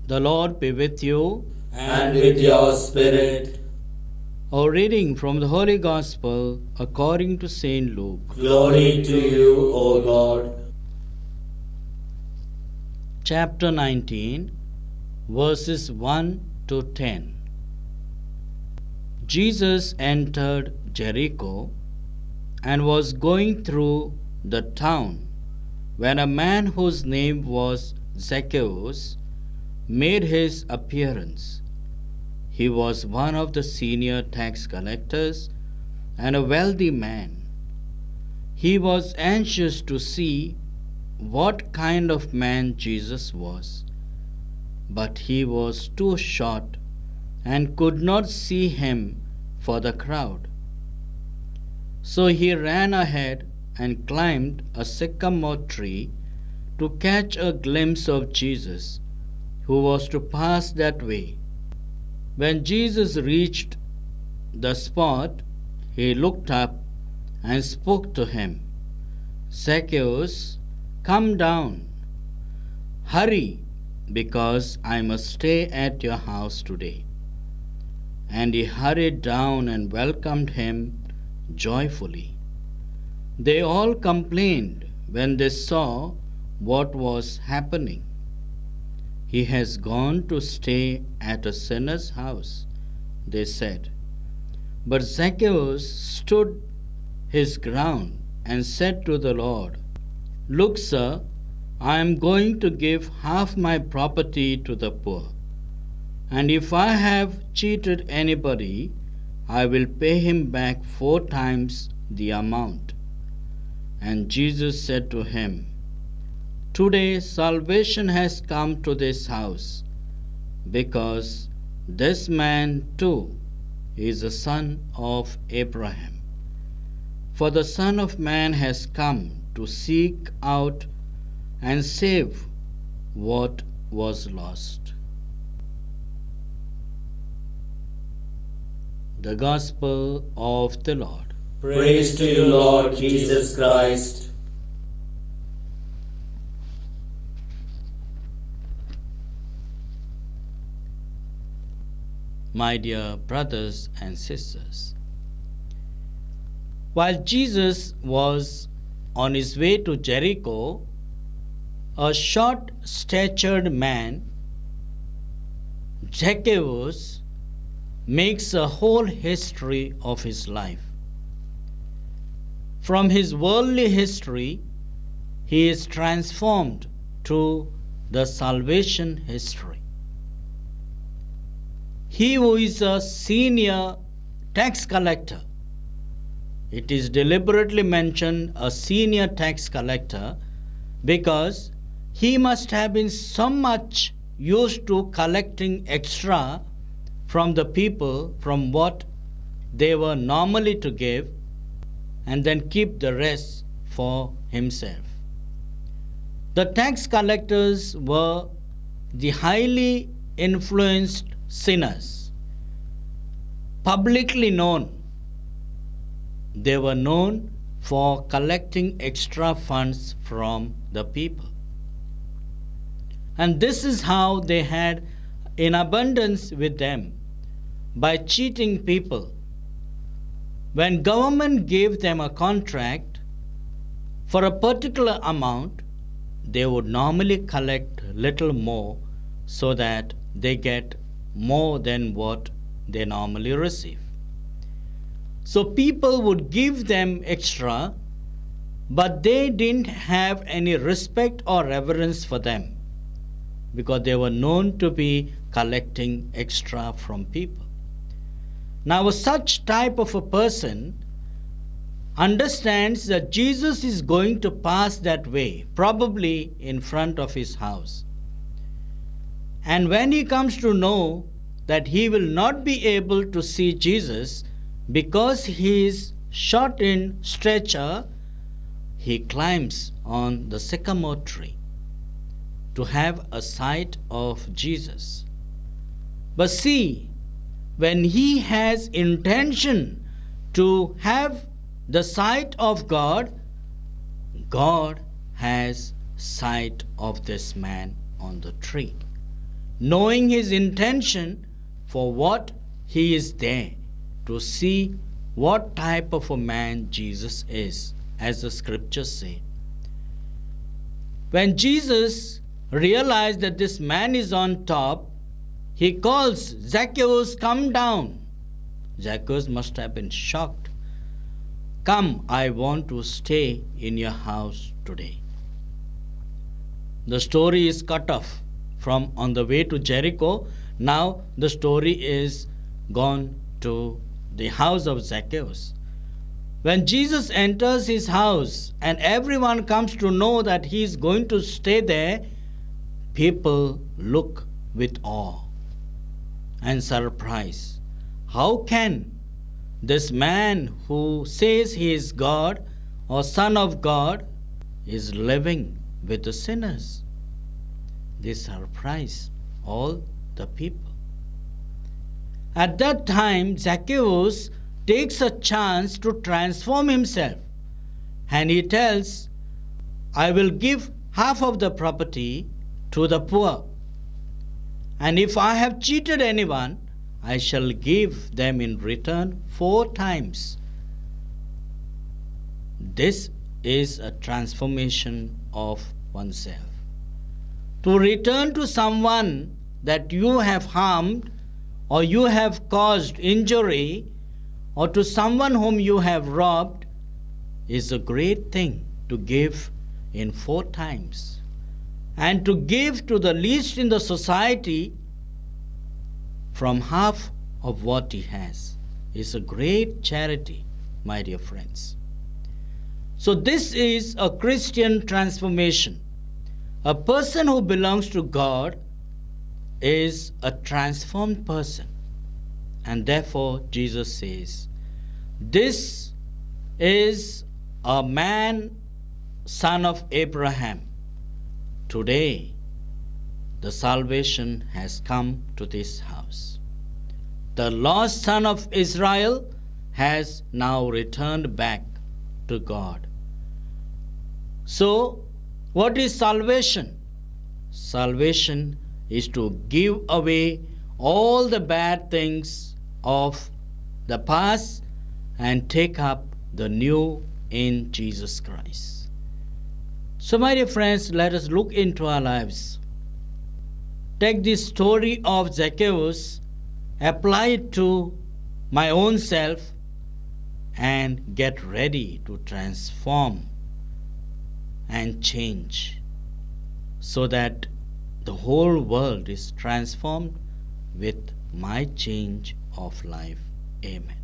The Lord be with you. And with your spirit. A reading from the Holy Gospel according to St. Luke. Glory to you, O God. Chapter 19, verses 1 to 10. Jesus entered Jericho and was going through the town when a man whose name was Zacchaeus made his appearance. He was one of the senior tax collectors and a wealthy man. He was anxious to see what kind of man Jesus was, but he was too short and could not see him for the crowd. So he ran ahead and climbed a sycamore tree to catch a glimpse of Jesus, who was to pass that way. When Jesus reached the spot, he looked up and spoke to him. "Zacchaeus, come down. Hurry, because I must stay at your house today." And he hurried down and welcomed him joyfully. They all complained when they saw what was happening. "He has gone to stay at a sinner's house," they said. But Zacchaeus stood his ground and said to the Lord, "Look, sir, I am going to give half my property to the poor. And if I have cheated anybody, I will pay him back 4 times the amount." And Jesus said to him, "Today salvation has come to this house, because this man too is a son of Abraham. For the Son of Man has come to seek out and save what was lost." The Gospel of the Lord. Praise to you, Lord Jesus Christ. My dear brothers and sisters, while Jesus was on his way to Jericho, a short-statured man, Zacchaeus, makes a whole history of his life. From his worldly history, he is transformed to the salvation history. He who is a senior tax collector, it is deliberately mentioned a senior tax collector because he must have been so much used to collecting extra from the people from what they were normally to give and then keep the rest for himself. The tax collectors were the highly influenced sinners, publicly known. They were known for collecting extra funds from the people. And this is how they had in abundance with them, by cheating people. When government gave them a contract for a particular amount, they would normally collect little more so that they get more than what they normally receive. So people would give them extra, but they didn't have any respect or reverence for them because they were known to be collecting extra from people. Now, such type of a person understands that Jesus is going to pass that way, probably in front of his house. And when he comes to know that he will not be able to see Jesus because he is short in stature, he climbs on the sycamore tree to have a sight of Jesus. But see, when he has intention to have the sight of God, God has sight of this man on the tree. knowing his intention for what he is there, to see what type of a man Jesus is, as the scriptures say. When Jesus realized that this man is on top, he calls, Zacchaeus, come down. Zacchaeus must have been shocked. Come, I want to stay in your house today. The story is cut off from on the way to Jericho. Now the story is gone to the house of Zacchaeus. When Jesus enters his house and everyone comes to know that he is going to stay there, people look with awe and surprise. How can this man who says he is God or Son of God is living with the sinners? This surprised all the people. At that time, Zacchaeus takes a chance to transform himself, and he tells, I will give half of the property to the poor, and if I have cheated anyone, I shall give them in return 4 times. This is a transformation of oneself. To return to someone that you have harmed or you have caused injury, or to someone whom you have robbed, is a great thing to give in 4 times. And to give to the least in the society from half of what he has is a great charity, my dear friends. So this is a Christian transformation. A person who belongs to God is a transformed person. And therefore Jesus says, this is a man, son of Abraham. Today the salvation has come to this house. The lost son of Israel has now returned back to God. So, what is salvation? Salvation is to give away all the bad things of the past and take up the new in Jesus Christ. So, my dear friends, let us look into our lives. Take this story of Zacchaeus, apply it to my own self, and get ready to transform and change so that the whole world is transformed with my change of life. Amen.